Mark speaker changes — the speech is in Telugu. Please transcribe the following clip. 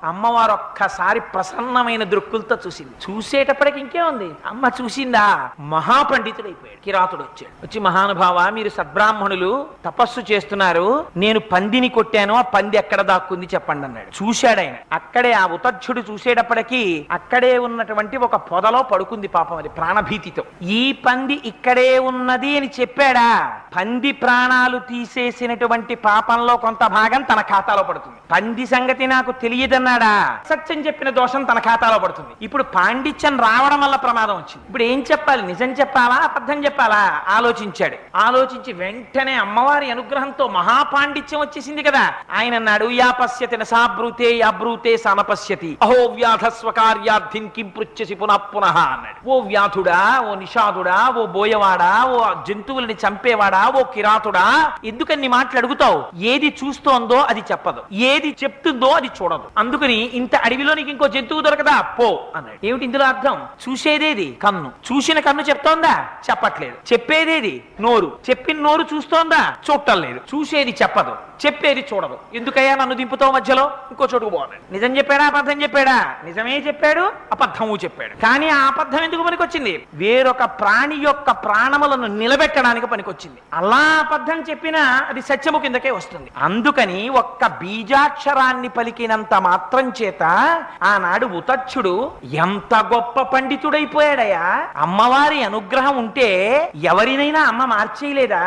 Speaker 1: అమ్మవారు ఒక్కసారి ప్రసన్నమైన దృక్కులతో చూసింది. చూసేటప్పటికి ఇంకే ఉంది, అమ్మ చూసిందా, మహాపండితుడైపోయాడు. కిరాతుడు వచ్చి మహానుభావ, మీరు సద్బ్రాహ్మణులు తపస్సు చేస్తున్నారు, నేను పందిని కొట్టాను, ఆ పంది ఎక్కడ దాక్కుంది చెప్పండి అన్నాడు. చూశాడు ఆయన. అక్కడే ఆ ఉతచ్చుడు చూసేటప్పటికి అక్కడే ఉన్నటువంటి ఒక పొదలో పడుకుంది పాపం, అది ప్రాణభీతితో. ఈ పంది ఇక్కడే ఉన్నది అని చెప్పాడా, పంది ప్రాణాలు తీసేసినటువంటి పాపంలో కొంత భాగం తన ఖాతాలో పడుతుంది. పంది సంగతి నాకు తెలియదన్నాడా, సత్యం చెప్పిన దోషం తన ఖాతాలో పడుతుంది. ఇప్పుడు పాండిత్యం రావడం వల్ల ప్రమాదం వచ్చింది. ఇప్పుడు ఏం చెప్పాలి, నిజం చెప్పాలా అబద్ధం చెప్పాలా ఆలోచించాడు. ఆలోచించి వెంటనే అమ్మవారి అనుగ్రహంతో మహాపాండిత్యం వచ్చేసింది కదా. ఆయన అన్నాడు, యా పశ్యతి నసాబ్రూతే యాబ్రూతే సానపశ్యతి అహో వ్యాధస్వకార్యార్థిన్ కిం పృచ్ఛసి పునః పునః అన్నాడు. ఓ వ్యాధుడా, ఓ నిషాదుడా, ఓ బోయవాడా, ఓ జంతువులని చంపేవాడా, ఓ కిరాతుడా, ఎందుకని మాటలు అడుగుతావు? ఏది చూస్తోందో అది చెప్పదు, ఏది చెప్తుందో అది చూడదు. అందుకని ఇంత అడవిలో నీకు ఇంకో జంతువు దొరకదా, పో అన్నాడు. ఏమిటి ఇందులో అర్థం? చూసేదేది కన్ను, చూసిన కన్ను చెప్తోందా? చెప్పట్లేదు. చెప్పేదేది నోరు, చెప్పిన నోరు చూస్తోందా? చూడటం లేదు. చూసేది చెప్పదు, చెప్పేది చూడదు. ఎందుకయ్యా నన్ను దింపుతావు మధ్యలో, ఇంకో చోటుకు పోన్నాడు. నిజం చెప్పాడా అబద్ధం చెప్పాడా? నిజమే చెప్పాడు, అబద్ధము చెప్పాడు. కానీ ఆ అబద్ధం ఎందుకు పనికొచ్చింది? వేరొక ప్రాణి యొక్క ప్రాణములను నిలబెట్టడానికి పనికొచ్చింది. అలా అబద్ధం చెప్పినా అది సత్యము కిందకే వస్తుంది. అందుకని ఒక్క బీజాక్షరాన్ని పలికినంత మాత్రం చేత ఆనాడు ఉతచ్చుడు ఎంత గొప్ప పండితుడైపోయాడయా. అమ్మవారి అనుగ్రహం ఉంటే ఎవరినైనా అమ్మ మార్చేయలేదా?